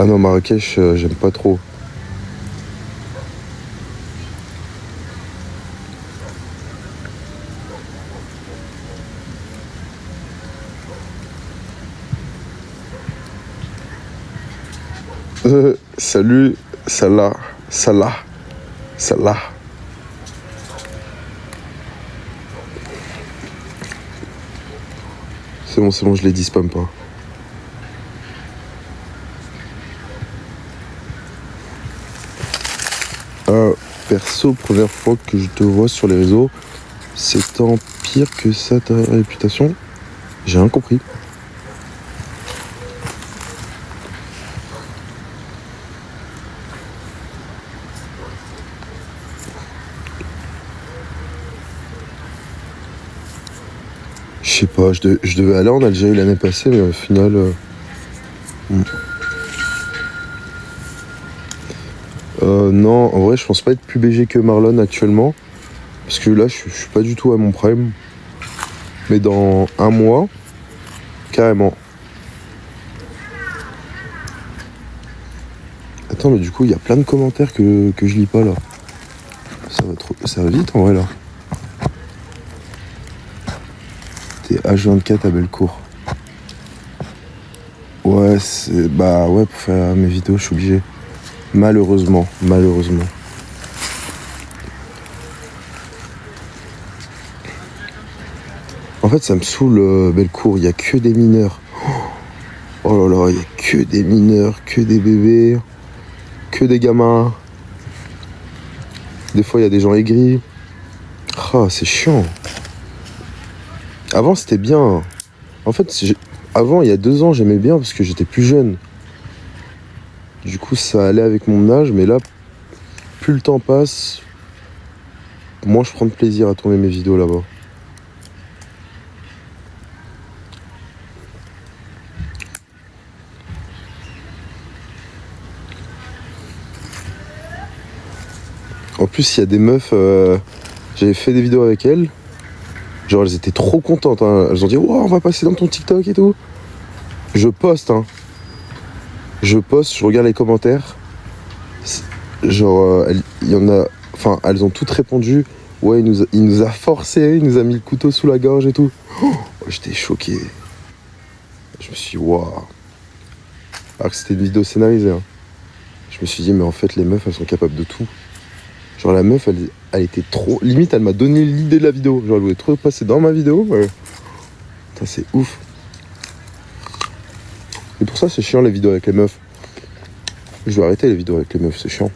Ah non, Marrakech, j'aime pas trop. Salut, Salah, Salah, Salah. C'est bon, je l'ai dit, spam pas. Perso, première fois que je te vois sur les réseaux, c'est tant pire que ça ta réputation. J'ai rien compris. Je sais pas, je devais aller en Algérie l'année passée, mais au final... non, en vrai, je pense pas être plus BG que Marlon actuellement. Parce que là, je suis pas du tout à mon prime. Mais dans un mois, carrément. Attends, mais du coup, il y a plein de commentaires que je lis pas là. Ça va vite en vrai là. T'es H24 à Bellecour. Ouais, bah ouais, pour faire mes vidéos, je suis obligé. Malheureusement. En fait, ça me saoule, Bellecour. Il y a que des mineurs. Oh là là, il y a que des mineurs, que des bébés, que des gamins. Des fois, il y a des gens aigris. Ah, c'est chiant. Avant, c'était bien. En fait, avant, il y a 2 ans, j'aimais bien parce que j'étais plus jeune. Du coup, ça allait avec mon âge, mais là, plus le temps passe, moins je prends de plaisir à tourner mes vidéos là-bas. En plus, il y a des meufs, j'avais fait des vidéos avec elles. Genre, elles étaient trop contentes. Hein. Elles ont dit, wow, on va passer dans ton TikTok et tout. Je poste, hein. Je regarde les commentaires. Genre, il y en a. Enfin, elles ont toutes répondu. Ouais, il nous a forcé, il nous a mis le couteau sous la gorge et tout. Oh, j'étais choqué. Je me suis dit, waouh. Alors que c'était une vidéo scénarisée. Hein. Je me suis dit, mais en fait, les meufs, elles sont capables de tout. Genre, la meuf, elle était trop. Limite, elle m'a donné l'idée de la vidéo. Genre, elle voulait trop passer dans ma vidéo. Ouais. Putain, c'est ouf. Et pour ça, c'est chiant les vidéos avec les meufs. Je vais arrêter les vidéos avec les meufs, c'est chiant.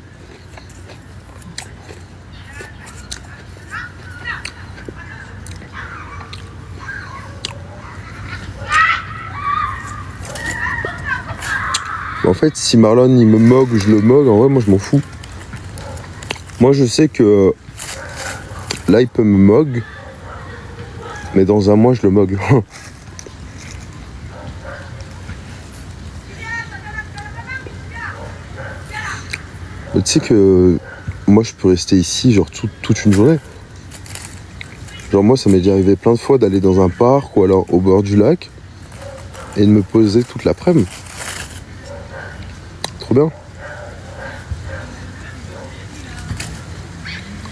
En fait, si Marlon il me mogue ou je le mogue, en vrai, moi je m'en fous. Moi je sais que là il peut me mogue, mais dans un mois je le mogue. Mais tu sais que moi je peux rester ici genre toute une journée. Genre moi ça m'est déjà arrivé plein de fois d'aller dans un parc ou alors au bord du lac et de me poser toute l'après-midi. Trop bien.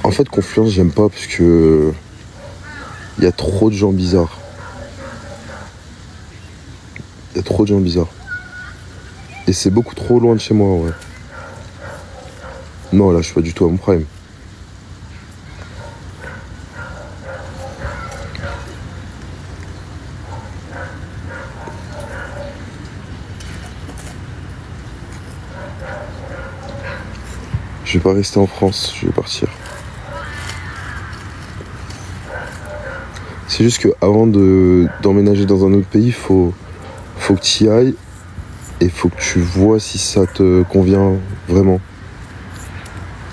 En fait Confluence j'aime pas parce que il y a trop de gens bizarres. Il y a trop de gens bizarres. Et c'est beaucoup trop loin de chez moi en vrai. Non là je suis pas du tout à mon prime. Je vais pas rester en France, je vais partir. C'est juste que avant d'emménager dans un autre pays, faut que tu y ailles et faut que tu vois si ça te convient vraiment.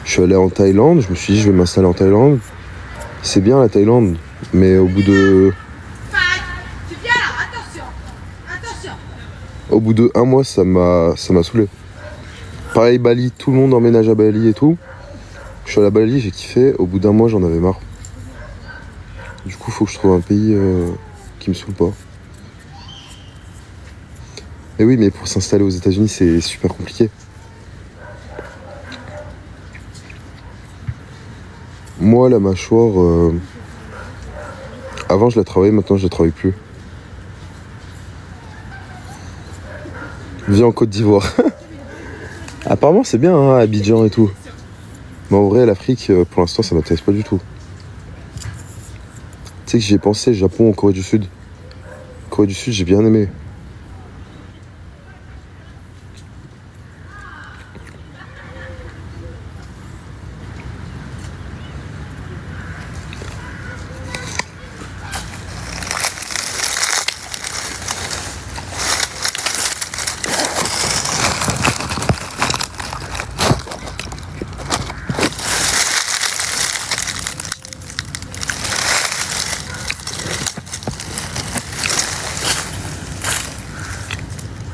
Je suis allé en Thaïlande, je me suis dit je vais m'installer en Thaïlande. C'est bien la Thaïlande, mais au bout de... Au bout de 1 mois, ça m'a saoulé. Pareil, Bali, tout le monde emménage à Bali et tout. Je suis allé à Bali, j'ai kiffé. Au bout d'1 mois, j'en avais marre. Du coup, faut que je trouve un pays qui me saoule pas. Mais oui, mais pour s'installer aux États-Unis, c'est super compliqué. Moi, la mâchoire, avant je la travaillais, maintenant je la travaille plus. Viens en Côte d'Ivoire. Apparemment c'est bien, hein, Abidjan et tout. Mais en vrai, l'Afrique, pour l'instant, ça m'intéresse pas du tout. Tu sais que j'y ai pensé, Japon ou Corée du Sud. Corée du Sud, j'ai bien aimé.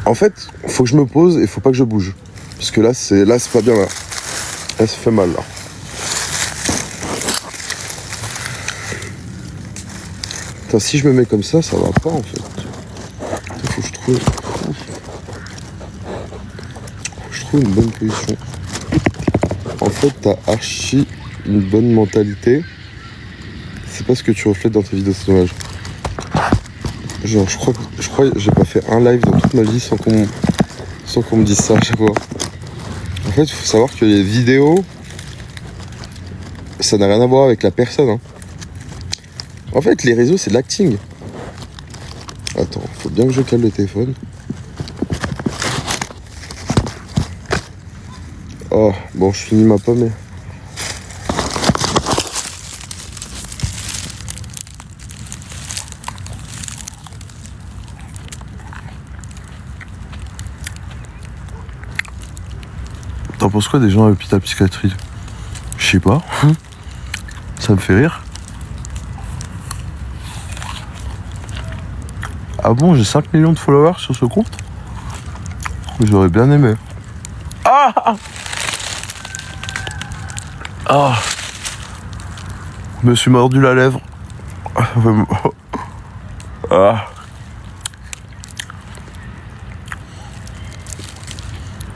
En fait, faut que je me pose et faut pas que je bouge. Parce que là, c'est pas bien, là. Là, ça fait mal, là. Putain, si je me mets comme ça va pas, en fait. Putain, faut que je trouve une bonne position. En fait, t'as archi une bonne mentalité. C'est pas ce que tu reflètes dans tes vidéos, c'est dommage. Genre, je crois que j'ai pas fait un live dans toute ma vie sans qu'on me dise ça à chaque fois. En fait, il faut savoir que les vidéos, ça n'a rien à voir avec la personne. Hein. En fait, les réseaux, c'est de l'acting. Attends, faut bien que je cale le téléphone. Oh, bon, je finis ma pomme. T'en penses quoi des gens à l'hôpital psychiatrique? Je sais pas. Ça me fait rire. Ah bon, j'ai 5 millions de followers sur ce compte? J'aurais bien aimé. Ah! Ah! Je me suis mordu la lèvre. Ah!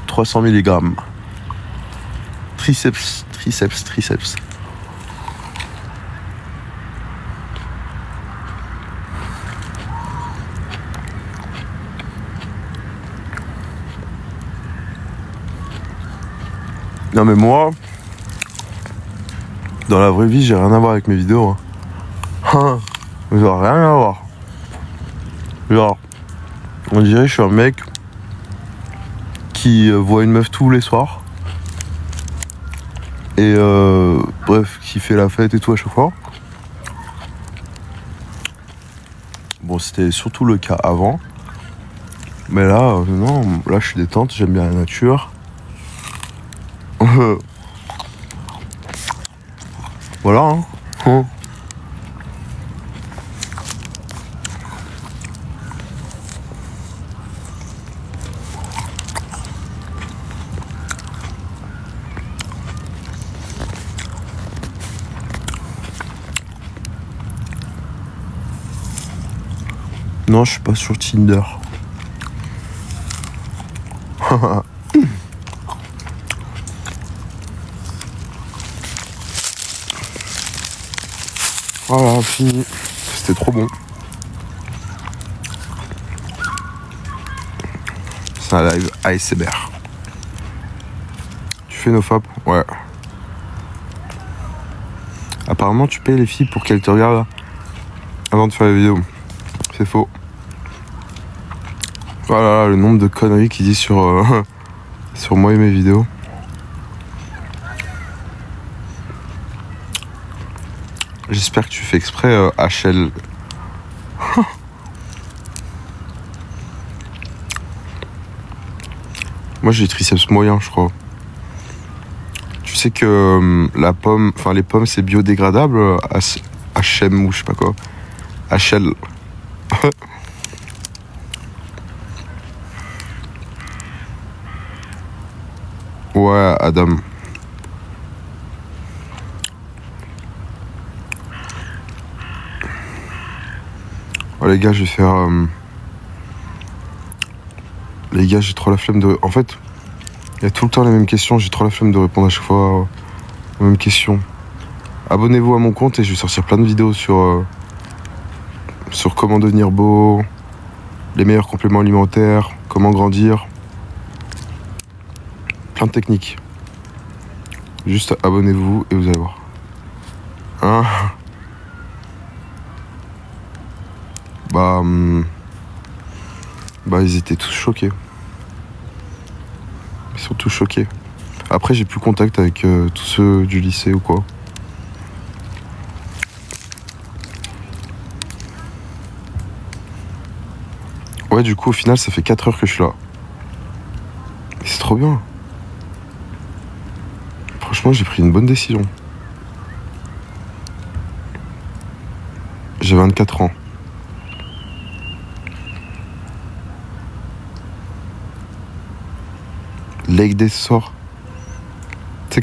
300 mg. Triceps. Non mais moi, dans la vraie vie, j'ai rien à voir avec mes vidéos. Hein. Genre rien à voir. Genre, on dirait que je suis un mec qui voit une meuf tous les soirs. Et bref, qui fait la fête et tout à chaque fois. Bon, c'était surtout le cas avant. Mais là, non, là je suis détente, j'aime bien la nature. Voilà, hein. Non, je suis pas sur Tinder. Voilà, fini. C'était trop bon. C'est un live ASMR. Tu fais no fap? Ouais. Apparemment, tu payes les filles pour qu'elles te regardent avant de faire la vidéo. C'est faux. Voilà, le nombre de conneries qu'il dit sur, sur moi et mes vidéos. J'espère que tu fais exprès, HL. Moi j'ai triceps moyen, je crois. Tu sais que la pomme, enfin les pommes c'est biodégradable, HM ou je sais pas quoi. HL. Ouais, Adam. Oh les gars, je vais faire Les gars, j'ai trop la flemme de... En fait, il y a tout le temps les mêmes questions. J'ai trop la flemme de répondre à chaque fois aux mêmes questions. Abonnez-vous à mon compte et je vais sortir plein de vidéos sur comment devenir beau, les meilleurs compléments alimentaires, comment grandir. Plein de techniques. Juste abonnez-vous et vous allez voir. Hein? Bah, ils étaient tous choqués. Ils sont tous choqués. Après, j'ai plus contact avec tous ceux du lycée ou quoi. Ouais, du coup, au final, ça fait 4 heures que je suis là. Et c'est trop bien. Franchement, j'ai pris une bonne décision. J'ai 24 ans. Leg day ce soir. Tu sais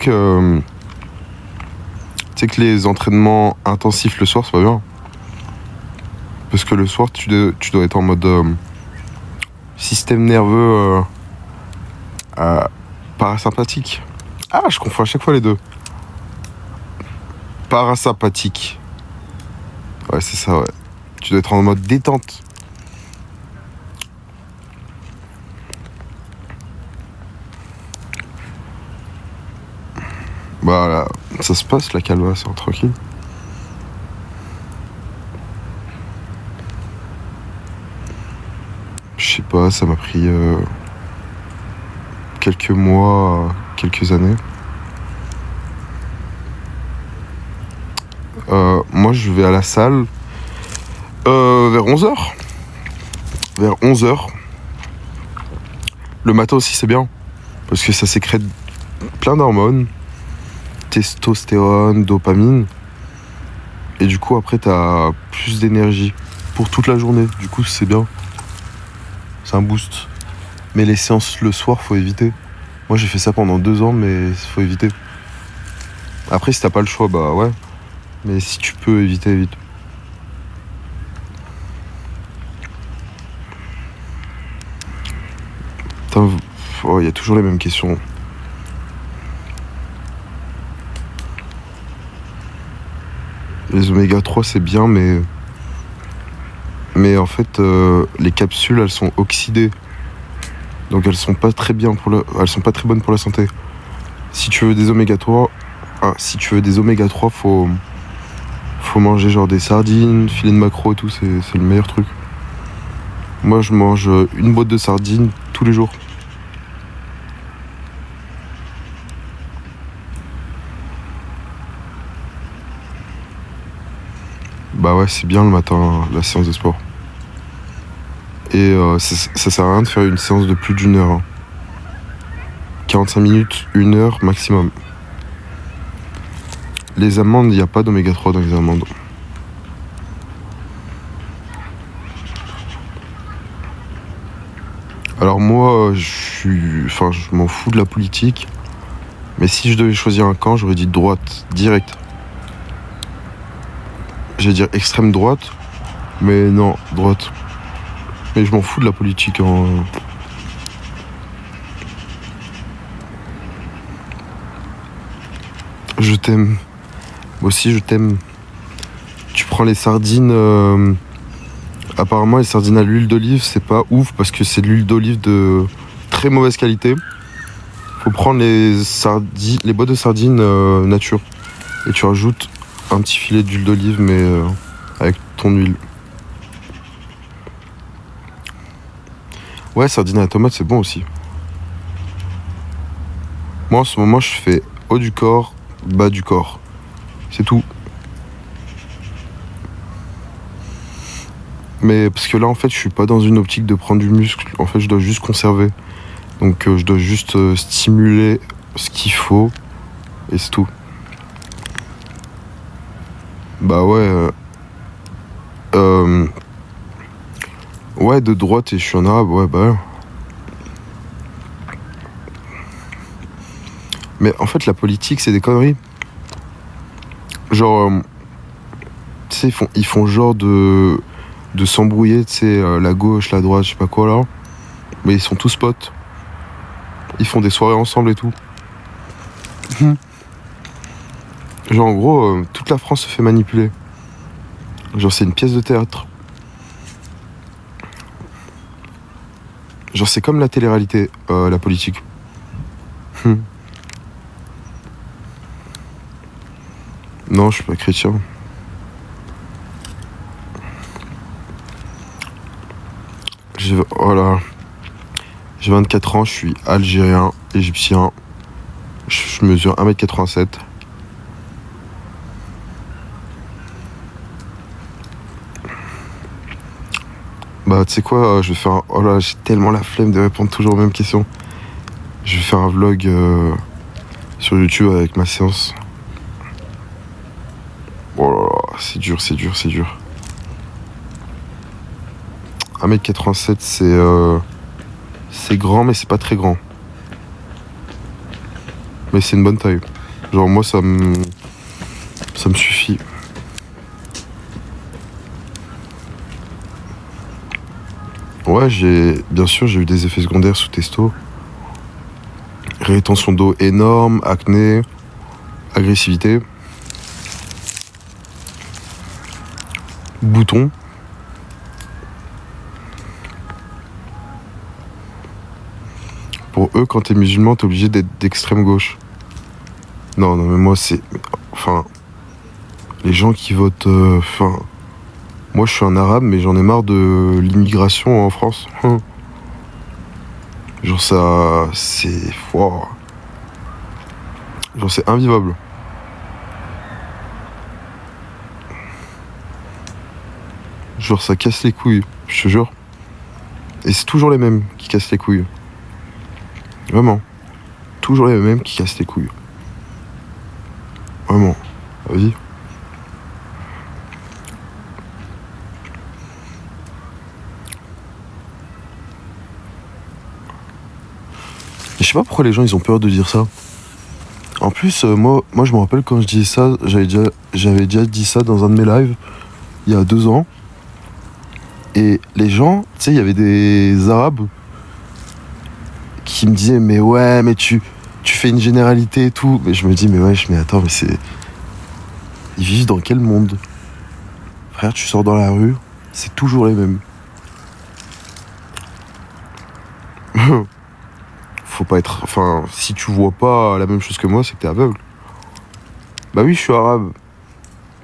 que les entraînements intensifs le soir, c'est pas bien. Parce que le soir, tu dois être en mode système nerveux parasympathique. Ah, je confonds à chaque fois les deux. Parasympathique. Ouais, c'est ça, ouais. Tu dois être en mode détente. Bah là, ça se passe la calvasse, hein, tranquille. Je sais pas, ça m'a pris quelques mois, quelques années. Moi, je vais à la salle vers 11h. Vers 11h. Le matin aussi, c'est bien. Parce que ça sécrète plein d'hormones. Testostérone, dopamine. Et du coup, après, t'as plus d'énergie pour toute la journée. Du coup, c'est bien. C'est un boost. Mais les séances le soir, faut éviter. Moi, j'ai fait ça pendant 2 ans, mais faut éviter. Après, si t'as pas le choix, bah ouais. Mais si tu peux éviter, évite. Putain, oh, y a toujours les mêmes questions. Les oméga 3 c'est bien, mais en fait les capsules elles sont oxydées, donc elles sont pas très bien elles sont pas très bonnes pour la santé. Si tu veux des oméga 3, faut manger genre des sardines, filets de maquereau et tout, c'est le meilleur truc. Moi je mange une boîte de sardines tous les jours. Bah ouais, c'est bien le matin, la séance de sport. Et ça sert à rien de faire une séance de plus d'1 heure. Hein. 45 minutes, 1 heure maximum. Les amandes, il n'y a pas d'oméga 3 dans les amandes. Alors moi, je m'en fous de la politique. Mais si je devais choisir un camp, j'aurais dit droite, direct. J'allais dire extrême droite, mais non, droite. Mais je m'en fous de la politique. Hein. Je t'aime. Moi aussi, je t'aime. Tu prends les sardines... Apparemment, les sardines à l'huile d'olive, c'est pas ouf parce que c'est de l'huile d'olive de très mauvaise qualité. Faut prendre les boîtes de sardines nature. Et tu rajoutes un petit filet d'huile d'olive, mais avec ton huile. Ouais, sardines à la tomate, c'est bon aussi. Moi, en ce moment, je fais haut du corps, bas du corps. C'est tout. Mais parce que là, en fait, je suis pas dans une optique de prendre du muscle. En fait, je dois juste conserver. Donc, je dois juste stimuler ce qu'il faut. Et c'est tout. Bah ouais. Ouais, de droite et je suis en arabe. Ouais, bah ouais. Mais en fait, la politique, c'est des conneries. Genre, tu sais, ils font genre de s'embrouiller, tu sais, la gauche, la droite, je sais pas quoi là. Mais ils sont tous potes. Ils font des soirées ensemble et tout. Genre en gros, toute la France se fait manipuler. Genre c'est une pièce de théâtre. Genre c'est comme la télé-réalité, la politique. Non, je suis pas chrétien. Voilà. J'ai 24 ans, je suis algérien, égyptien. Je mesure 1m87. Bah tu sais quoi, je vais faire un... Oh là, j'ai tellement la flemme de répondre toujours aux mêmes questions. Je vais faire un vlog sur YouTube avec ma séance. Oh là là, c'est dur. 1m87 c'est grand mais c'est pas très grand. Mais c'est une bonne taille. Genre moi ça me suffit. Ouais, bien sûr j'ai eu des effets secondaires sous testo. Rétention d'eau énorme, acné, agressivité, boutons. Pour eux, quand t'es musulman, t'es obligé d'être d'extrême gauche. Non, mais moi, c'est... Enfin... Les gens qui votent... moi, je suis un arabe, mais j'en ai marre de l'immigration en France. Genre, ça... C'est... Wow. Genre, c'est invivable. Genre, ça casse les couilles, je te jure. Et c'est toujours les mêmes qui cassent les couilles. Vraiment. Toujours les mêmes qui cassent les couilles. Vraiment. Vas-y. Je sais pas pourquoi les gens ils ont peur de dire ça. En plus, moi je me rappelle quand je disais ça, j'avais déjà dit ça dans un de mes lives il y a 2 ans. Et les gens, tu sais, il y avait des Arabes qui me disaient mais ouais, mais tu fais une généralité et tout. Mais je me dis mais wesh, mais attends, mais c'est... Ils vivent dans quel monde? Frère, tu sors dans la rue, c'est toujours les mêmes. Faut pas être... Enfin, si tu vois pas la même chose que moi, c'est que t'es aveugle. Bah oui, je suis arabe.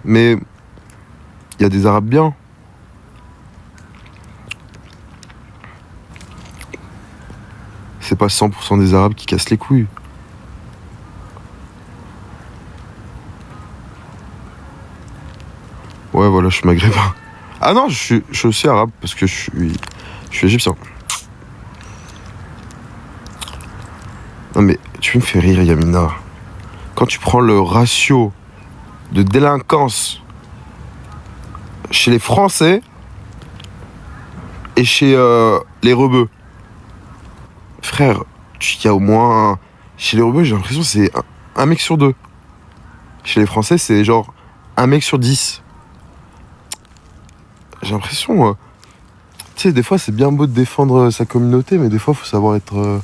Mais il y a des arabes bien. C'est pas 100% des arabes qui cassent les couilles. Ouais, voilà, je suis maghrébin. Ah non, je suis aussi arabe parce que je suis égyptien. Non mais tu me fais rire, Yamina. Quand tu prends le ratio de délinquance chez les Français et chez les rebeux, frère, il y a au moins... Chez les rebeux, j'ai l'impression que c'est un mec sur 2. Chez les Français, c'est genre un mec sur 10. J'ai l'impression... tu sais, des fois, c'est bien beau de défendre sa communauté, mais des fois, il faut savoir être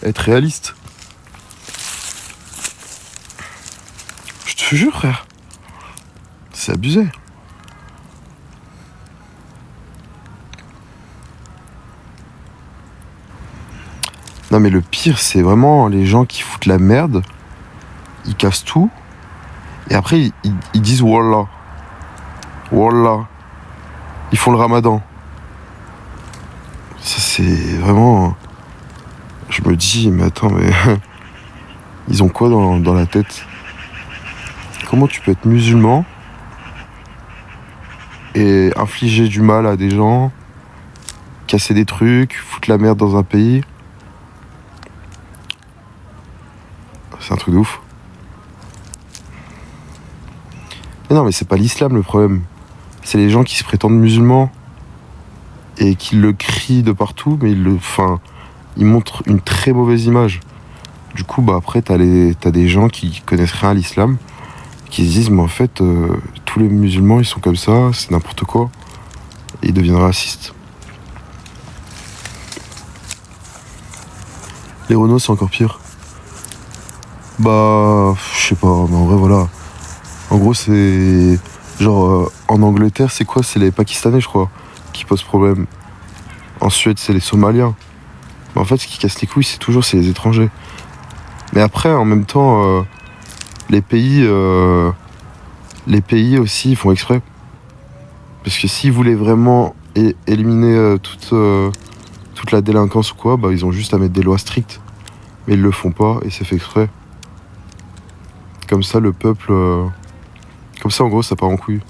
réaliste. Je te jure, frère. C'est abusé. Non, mais le pire, c'est vraiment les gens qui foutent la merde. Ils cassent tout. Et après, ils disent Wallah. Wallah. Ils font le ramadan. Ça, c'est vraiment... Je me dis, mais attends, mais... Ils ont quoi dans la tête? Comment tu peux être musulman et infliger du mal à des gens, casser des trucs, foutre la merde dans un pays? C'est un truc de ouf. Mais non, mais c'est pas l'islam le problème. C'est les gens qui se prétendent musulmans et qui le crient de partout, mais ils montrent une très mauvaise image. Du coup, bah après, t'as des gens qui connaissent rien à l'islam, qui se disent, mais en fait, tous les musulmans, ils sont comme ça, c'est n'importe quoi. Et ils deviennent racistes. Les Renault, c'est encore pire. Bah, je sais pas, mais en vrai, voilà. En gros, c'est... Genre, en Angleterre, c'est quoi? C'est les Pakistanais, je crois, qui posent problème. En Suède, c'est les Somaliens. Mais en fait, ce qui casse les couilles, c'est les étrangers. Mais après, en même temps, les pays aussi, ils font exprès. Parce que s'ils voulaient vraiment éliminer toute la délinquance ou quoi, bah ils ont juste à mettre des lois strictes. Mais ils le font pas et c'est fait exprès. Comme ça, le peuple... Comme ça, en gros, ça part en couille.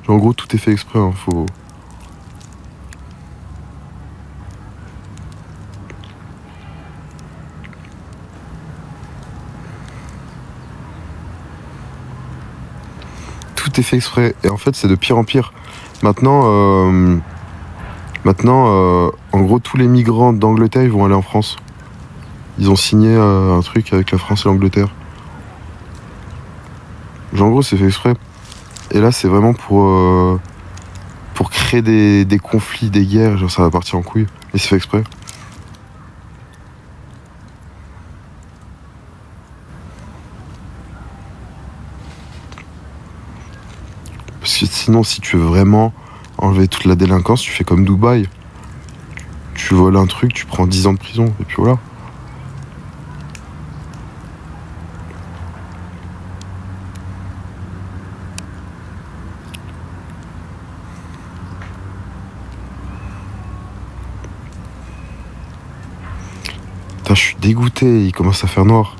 Genre, en gros, tout est fait exprès, hein, faut... Tout est fait exprès. Et en fait, c'est de pire en pire. Maintenant, en gros, tous les migrants d'Angleterre, ils vont aller en France. Ils ont signé un truc avec la France et l'Angleterre. Genre, en gros, c'est fait exprès. Et là, c'est vraiment pour créer des conflits, des guerres. Genre, ça va partir en couille. Et c'est fait exprès. Parce que sinon, si tu veux vraiment enlever toute la délinquance, tu fais comme Dubaï. Tu voles un truc, tu prends 10 ans de prison. Et puis voilà. Putain, je suis dégoûté, il commence à faire noir.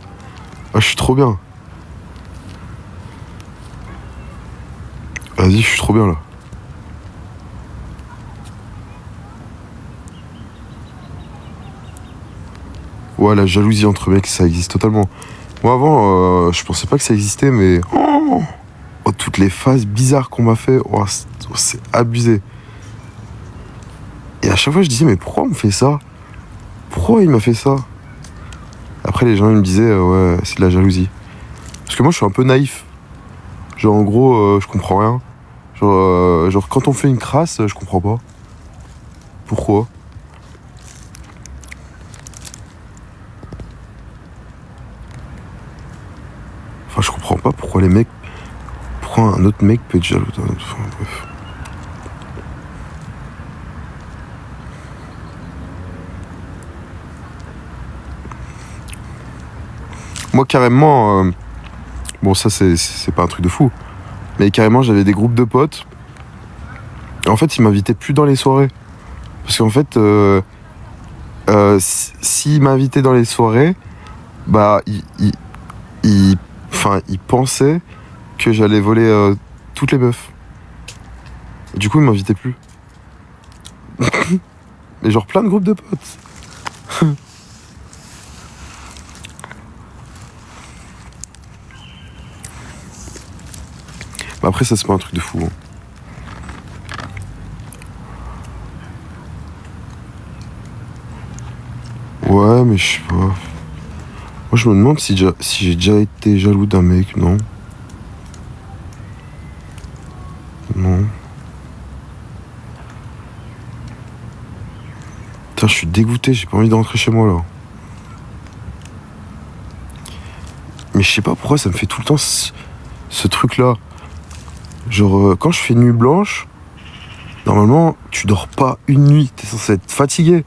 Ah, je suis trop bien. Vas-y, je suis trop bien là. Ouais, la jalousie entre mecs, ça existe totalement. Moi avant, je pensais pas que ça existait, mais... Oh, toutes les phases bizarres qu'on m'a fait, oh, c'est abusé. Et à chaque fois, je disais, mais pourquoi on me fait ça? Pourquoi il m'a fait ça? Après, les gens, ils me disaient, ouais, c'est de la jalousie. Parce que moi, je suis un peu naïf. Genre, en gros, je comprends rien. Genre, quand on fait une crasse, je comprends pas. Pourquoi? Enfin, je comprends pas pourquoi les mecs... Pourquoi un autre mec peut être jaloux d'un autre... Enfin, bref. Moi, carrément... Bon, ça, c'est pas un truc de fou. Mais carrément, j'avais des groupes de potes. Et en fait, ils m'invitaient plus dans les soirées. Parce qu'en fait, s'ils m'invitaient dans les soirées, bah, ils pensaient que j'allais voler toutes les meufs. Et du coup, ils m'invitaient plus. Et genre plein de groupes de potes. Bah après, ça, c'est pas un truc de fou. Hein. Ouais, mais je sais pas. Moi, je me demande si j'ai déjà été jaloux d'un mec, non? Non. Putain, je suis dégoûté, j'ai pas envie de rentrer chez moi, là. Mais je sais pas pourquoi ça me fait tout le temps ce truc-là. Genre, quand je fais nuit blanche, normalement, tu dors pas une nuit, t'es censé être fatigué.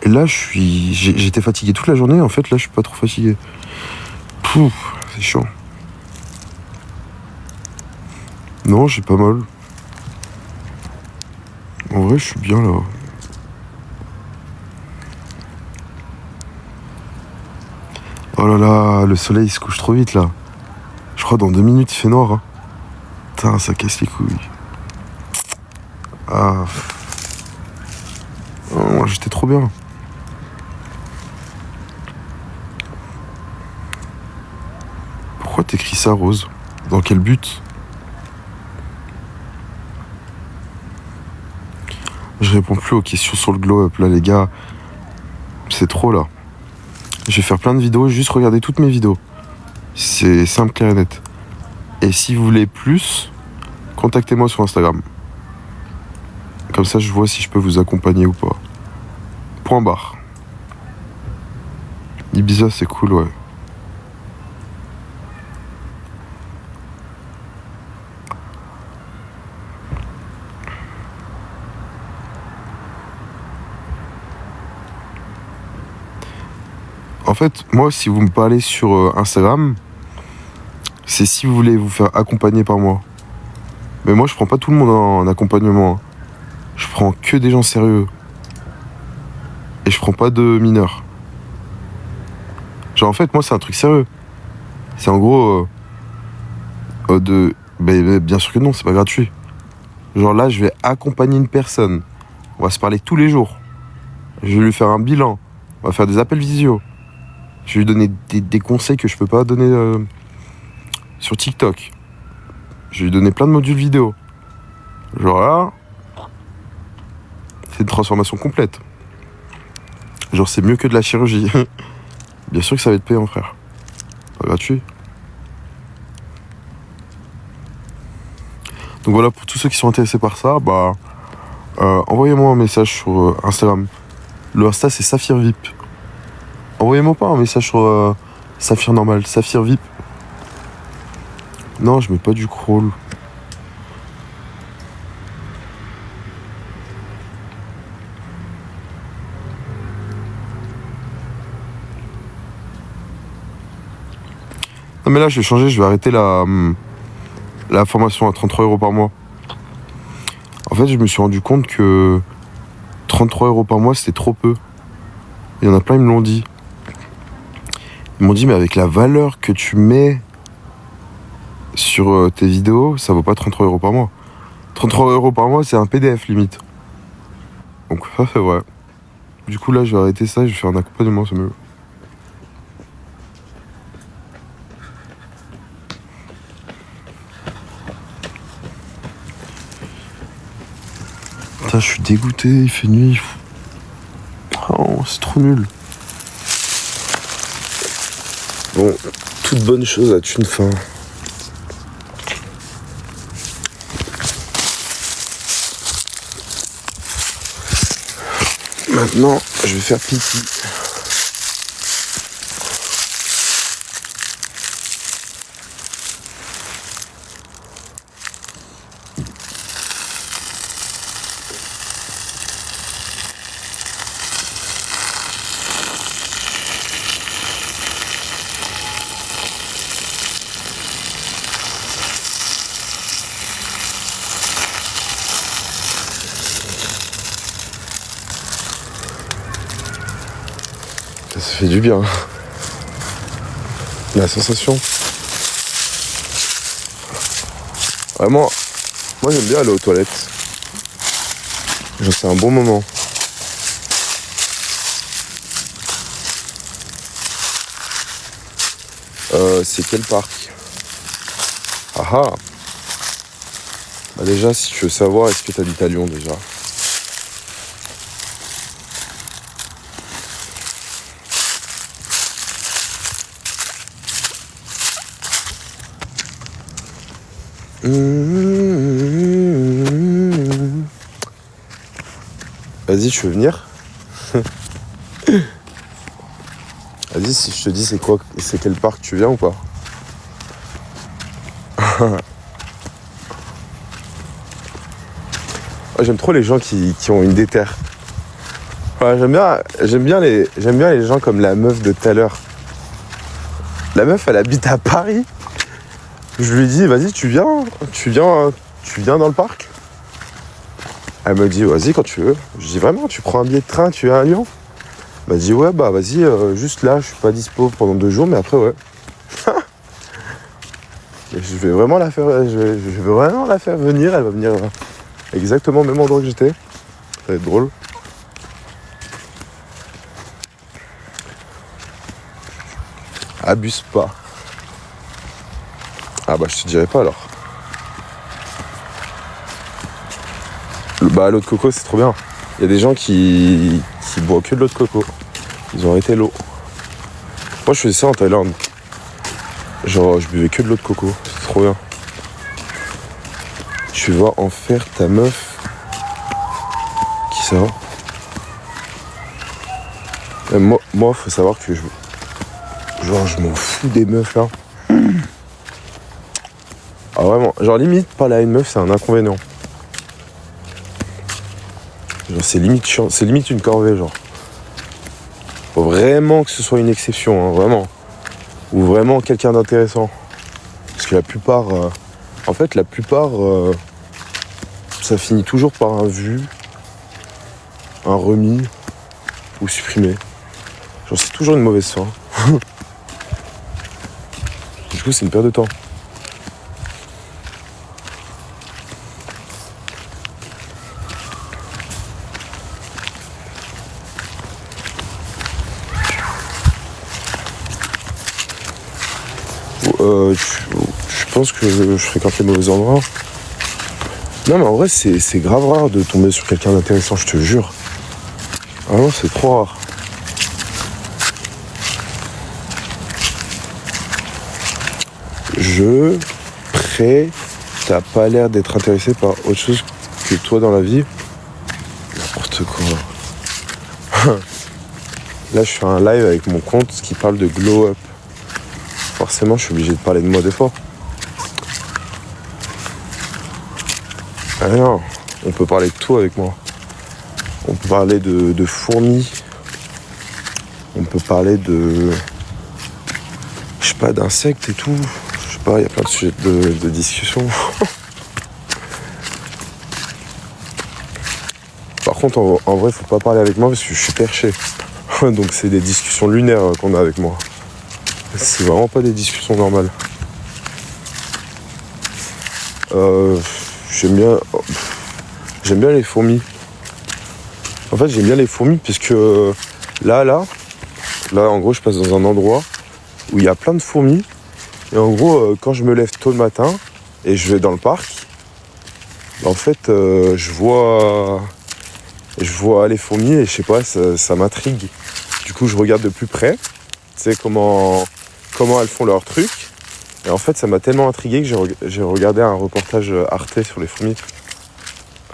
Et là, j'étais fatigué toute la journée, en fait, là, je suis pas trop fatigué. Pouf, c'est chiant. Non, j'ai pas mal. En vrai, je suis bien, là. Oh là là, le soleil il se couche trop vite, là. Je crois dans 2 minutes, il fait noir, hein. Putain, ça casse les couilles. Ah. Oh, j'étais trop bien. Pourquoi t'écris ça, Rose? Dans quel but? Je réponds plus aux questions sur le glow up, là, les gars. C'est trop, là. Je vais faire plein de vidéos, juste regarder toutes mes vidéos. C'est simple, clair et net. Et si vous voulez plus, contactez-moi sur Instagram. Comme ça, je vois si je peux vous accompagner ou pas. Point barre. Ibiza, c'est cool, ouais. En fait, moi, si vous me parlez sur Instagram, c'est si vous voulez vous faire accompagner par moi. Mais moi, je prends pas tout le monde en accompagnement. Hein. Je prends que des gens sérieux. Et je prends pas de mineurs. Genre, en fait, moi, c'est un truc sérieux. C'est en gros bien sûr que non, c'est pas gratuit. Genre là, je vais accompagner une personne. On va se parler tous les jours. Je vais lui faire un bilan. On va faire des appels visio. Je vais lui donner des conseils que je peux pas donner sur TikTok. Je vais lui donner plein de modules vidéo. Genre là, c'est une transformation complète. Genre c'est mieux que de la chirurgie. Bien sûr que ça va être payant, frère. Pas gratuit. Donc voilà, pour tous ceux qui sont intéressés par ça, envoyez-moi un message sur Instagram. Le Insta c'est Saphir VIP. Envoyez-moi pas un message sur Saphir normal, Saphir VIP. Non, je mets pas du crawl. Non mais là je vais changer, je vais arrêter la formation à 33 € par mois. En fait, je me suis rendu compte que 33 € par mois c'était trop peu. Il y en a plein, ils me l'ont dit. Ils m'ont dit, mais avec la valeur que tu mets sur tes vidéos, ça vaut pas 33 € par mois. 33 € par mois, c'est un PDF limite. Donc ça, c'est vrai. Du coup, là, je vais arrêter ça, je vais faire un accompagnement, c'est mieux. Putain, je suis dégoûté, il fait nuit. Oh, c'est trop nul. Bon, toute bonne chose a une fin. Maintenant, je vais faire pipi. Ça fait du bien. La sensation. Vraiment, moi j'aime bien aller aux toilettes. Genre c'est un bon moment. C'est quel parc? Ah ah. Bah déjà, si tu veux savoir, est-ce que t'habites à Lyon déjà? Vas-y, tu veux venir? Vas-y, si je te dis c'est quel parc, tu viens ou pas? J'aime trop les gens qui ont une déterre. Ouais, j'aime bien les gens comme la meuf de tout à l'heure. La meuf, elle habite à Paris. Je lui dis, vas-y, tu viens dans le parc? Elle me dit, vas-y, quand tu veux. Je dis, vraiment, tu prends un billet de train, tu viens à Lyon? Elle m'a dit, ouais, bah vas-y, juste là, je suis pas dispo pendant 2 jours, mais après, ouais. Je vais vraiment la faire venir, elle va venir exactement au même endroit que j'étais. Ça va être drôle. Abuse pas. Ah bah je te dirais pas alors. L'eau de coco c'est trop bien. Il y a des gens qui boivent que de l'eau de coco. Ils ont arrêté l'eau. Moi je faisais ça en Thaïlande. Genre je buvais que de l'eau de coco. C'est trop bien. Tu vas en faire ta meuf. Qui ça? Moi, faut savoir que je m'en fous des meufs là. Ah vraiment, genre limite parler à une meuf c'est un inconvénient. Genre c'est limite chiant, c'est limite une corvée genre. Faut vraiment que ce soit une exception, hein, vraiment. Ou vraiment quelqu'un d'intéressant. Parce que la plupart, ça finit toujours par un vu, un remis ou supprimé. Genre c'est toujours une mauvaise fin. Du coup c'est une perte de temps. Je pense que je fréquente les mauvais endroits. Non mais en vrai c'est grave rare de tomber sur quelqu'un d'intéressant, je te jure. Vraiment c'est trop rare. T'as pas l'air d'être intéressé par autre chose que toi dans la vie. N'importe quoi. Là je fais un live avec mon compte qui parle de glow up. Forcément je suis obligé de parler de moi des fois. Ah non, on peut parler de tout avec moi. On peut parler de fourmis. On peut parler de... je sais pas, d'insectes et tout. Je sais pas, il y a plein de sujets de discussion. Par contre, en vrai, faut pas parler avec moi parce que je suis perché. Donc c'est des discussions lunaires qu'on a avec moi. C'est vraiment pas des discussions normales. J'aime bien les fourmis. En fait, j'aime bien les fourmis parce que là, en gros, je passe dans un endroit où il y a plein de fourmis. Et en gros, quand je me lève tôt le matin et je vais dans le parc, en fait, je vois les fourmis et je sais pas, ça m'intrigue. Du coup, je regarde de plus près, tu sais comment elles font leur truc. Et en fait, ça m'a tellement intrigué que j'ai regardé un reportage Arte sur les fourmis.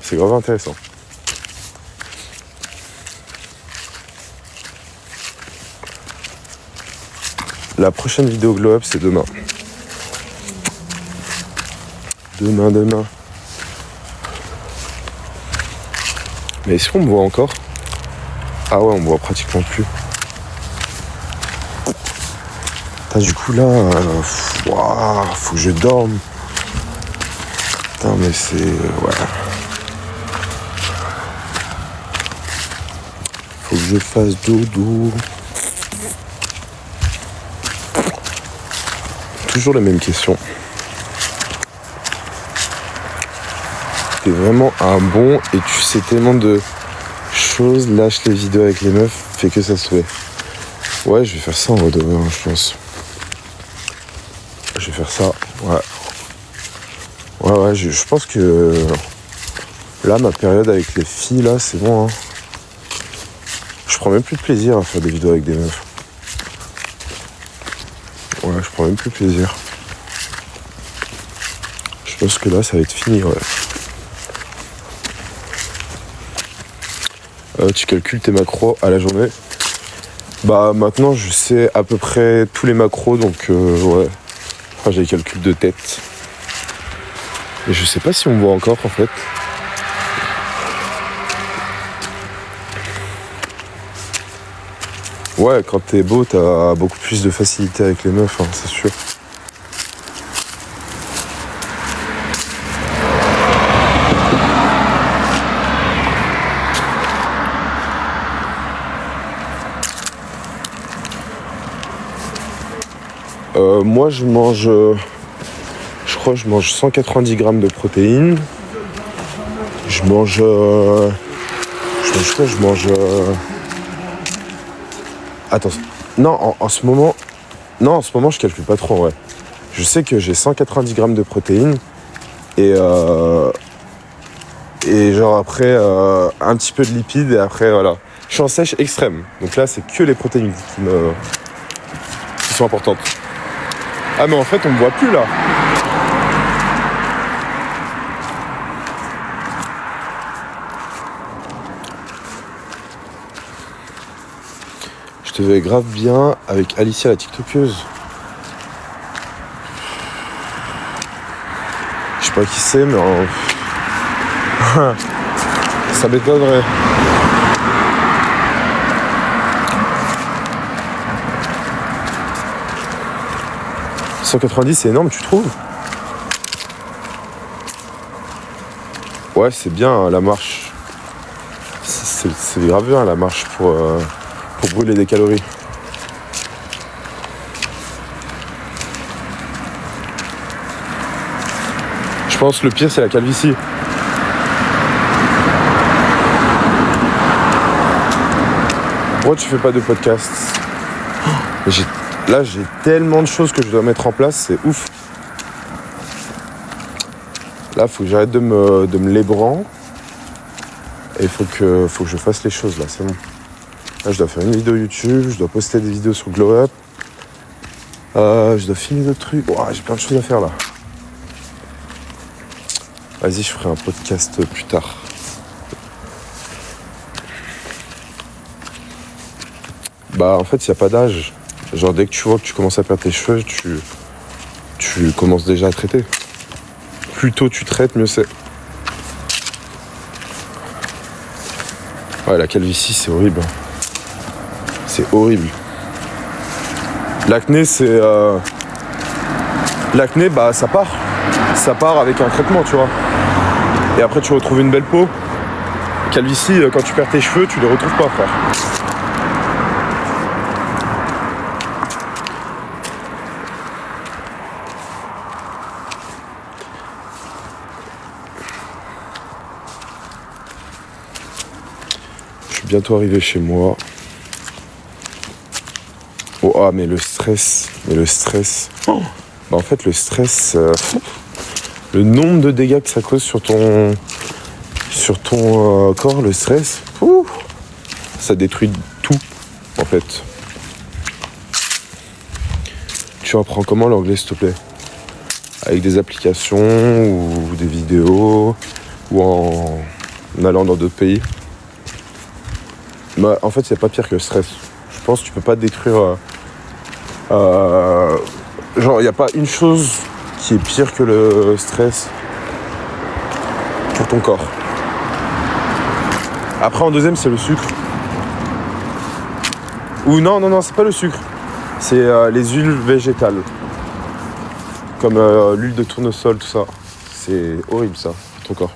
C'est grave intéressant. La prochaine vidéo Glow Up, c'est demain. Demain. Mais est-ce qu'on me voit encore? Ah ouais, on me voit pratiquement plus. Du coup là, faut que je dorme. Putain mais c'est... ouais. Faut que je fasse dodo. Toujours les mêmes questions. T'es vraiment un bon et tu sais tellement de choses. Lâche les vidéos avec les meufs, fais que ça se fait. Ouais, je vais faire ça en mode je pense. Je vais faire ça, ouais. Ouais, je pense que là, ma période avec les filles, là, c'est bon. Hein. Je prends même plus de plaisir à faire des vidéos avec des meufs. Ouais, je prends même plus de plaisir. Je pense que là, ça va être fini, ouais. Tu calcules tes macros à la journée. Bah, maintenant, je sais à peu près tous les macros, donc ouais. Enfin, j'ai les calculs de tête. Et je sais pas si on me voit encore, en fait. Ouais, quand t'es beau, t'as beaucoup plus de facilité avec les meufs, hein, c'est sûr. Moi, je crois que je mange 190 grammes de protéines. Je mange attends. Non, en ce moment, je calcule pas trop, ouais. Je sais que j'ai 190 grammes de protéines et genre après un petit peu de lipides et après voilà. Je suis en sèche extrême. Donc là, c'est que les protéines qui sont importantes. Ah mais en fait, on me voit plus là. te verrais grave bien avec Alicia la TikTokeuse. Je sais pas qui c'est, mais ça m'étonnerait. « 190 c'est énorme, tu trouves? Ouais, c'est bien hein, la marche. C'est grave bien la marche pour brûler des calories. Je pense que le pire c'est la calvitie. Pourquoi tu fais pas de podcast? Là j'ai tellement de choses que je dois mettre en place, c'est ouf. Là faut que j'arrête de me lébran. Et faut que je fasse les choses là, c'est bon. Là je dois faire une vidéo YouTube, je dois poster des vidéos sur Glow Up. Je dois filmer d'autres trucs. Oh, j'ai plein de choses à faire là. Vas-y, je ferai un podcast plus tard. Bah en fait il n'y a pas d'âge. Genre dès que tu vois que tu commences à perdre tes cheveux, tu commences déjà à traiter. Plus tôt tu traites, mieux c'est. Ouais, la calvitie c'est horrible. C'est horrible. L'acné c'est... L'acné bah ça part. Ça part avec un traitement, tu vois. Et après tu retrouves une belle peau. Calvitie, quand tu perds tes cheveux, tu les retrouves pas, frère. Bientôt arrivé chez moi. Oh ah mais le stress. Oh bah en fait le stress, le nombre de dégâts que ça cause sur ton corps, le stress, ça détruit tout en fait. Tu apprends comment l'anglais s'il te plaît? Avec des applications ou des vidéos ou en allant dans d'autres pays? Bah, en fait, c'est pas pire que le stress. Je pense que tu peux pas détruire... genre, il n'y a pas une chose qui est pire que le stress pour ton corps. Après, en deuxième, c'est le sucre. Ou non, c'est pas le sucre. C'est les huiles végétales. Comme l'huile de tournesol, tout ça. C'est horrible, ça, pour ton corps.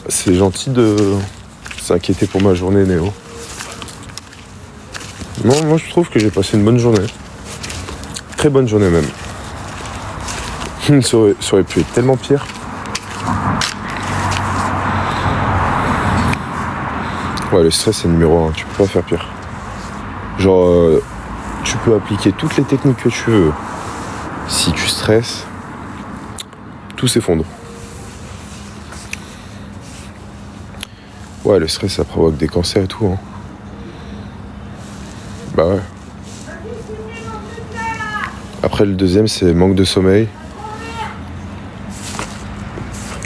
C'est gentil de s'inquiéter pour ma journée, Néo. Non, moi je trouve que j'ai passé une bonne journée. Très bonne journée même. Ça aurait pu être tellement pire. Ouais, le stress c'est numéro 1, tu peux pas faire pire. Genre, tu peux appliquer toutes les techniques que tu veux. Si tu stresses, tout s'effondre. Ouais, le stress, ça provoque des cancers et tout. Hein. Bah ouais. Après, le deuxième, c'est manque de sommeil.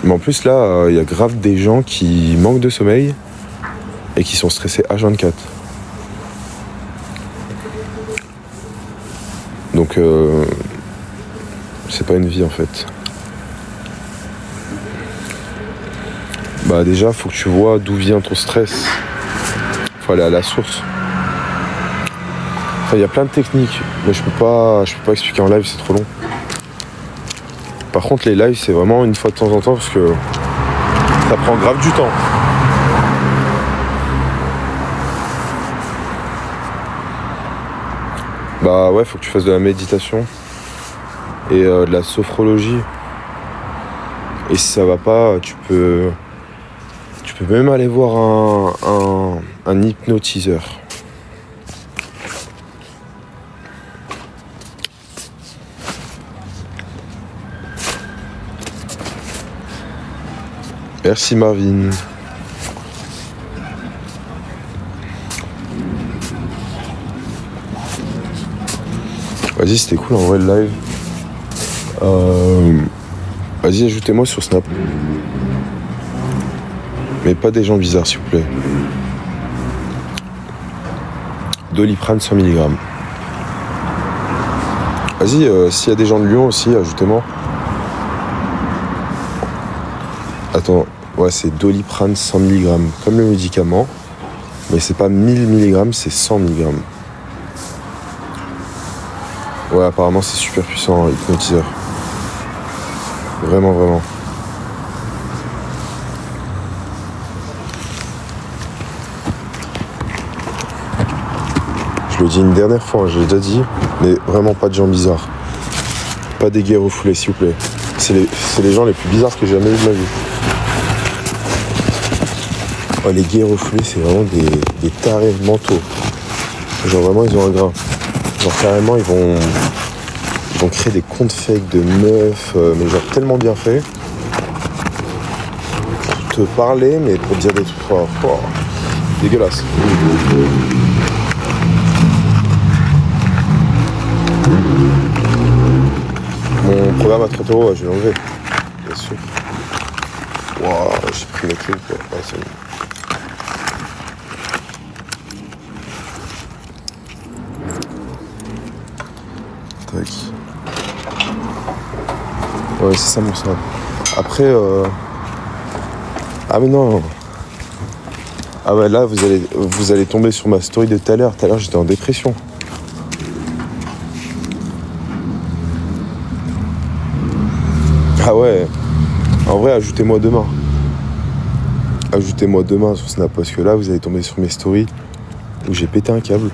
Mais en plus, là, y a grave des gens qui manquent de sommeil et qui sont stressés H24. Donc, c'est pas une vie, en fait. Bah déjà, faut que tu vois d'où vient ton stress. Faut aller à la source. Enfin, il y a plein de techniques, mais je peux pas expliquer en live, c'est trop long. Par contre, les lives, c'est vraiment une fois de temps en temps parce que ça prend grave du temps. Bah ouais, faut que tu fasses de la méditation et de la sophrologie. Et si ça va pas, tu peux même aller voir un hypnotiseur. Merci Marvin. Vas-y, c'était cool en vrai le live. Vas-y, ajoutez-moi sur Snap. Mais pas des gens bizarres, s'il vous plaît. Doliprane 100 mg. Vas-y, s'il y a des gens de Lyon aussi, ajoutez-moi. Attends, ouais, c'est Doliprane 100 mg, comme le médicament. Mais c'est pas 1000 mg, c'est 100 mg. Ouais, apparemment c'est super puissant, hypnotiseur. Vraiment, vraiment. Je le dis une dernière fois, j'ai déjà dit, mais vraiment pas de gens bizarres. Pas des gays refoulés, s'il vous plaît. C'est les gens les plus bizarres que j'ai jamais eu de ma vie. Oh, les gays refoulés, c'est vraiment des tarés mentaux. Genre vraiment, ils ont un grain. Genre carrément, ils vont créer des comptes fake de meufs, mais genre tellement bien fait. Pour te parler, mais pour te dire des trucs forts. Dégueulasse. Mon programme à 30 €, ouais, je vais l'enlever. Bien sûr. Waouh, j'ai pris la clé quoi. Ouais, c'est bon. Tac. Ouais, c'est ça mon snap. Après, ah mais non. Ah ouais, là, vous allez tomber sur ma story de tout à l'heure. Tout à l'heure, j'étais en dépression. Ah ouais. En vrai, ajoutez-moi demain. Ajoutez-moi demain sur Snap, parce que là, vous allez tomber sur mes stories où j'ai pété un câble.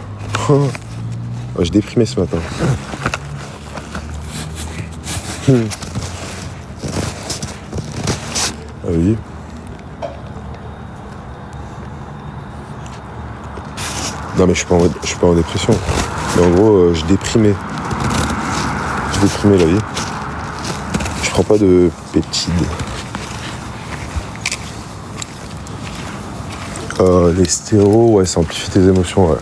Ouais, j'ai déprimé ce matin. Ah oui. Non mais je suis pas en dépression. Mais en gros, je déprimais. Je déprimais la vie. Je prends pas de peptides. Les stéros, ouais, ça amplifie tes émotions, ouais.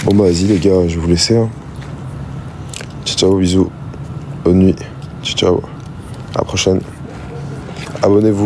Bon bah vas-y les gars, je vais vous laisser. Hein. Ciao, bisous. Bonne nuit. Ciao. À la prochaine. Abonnez-vous.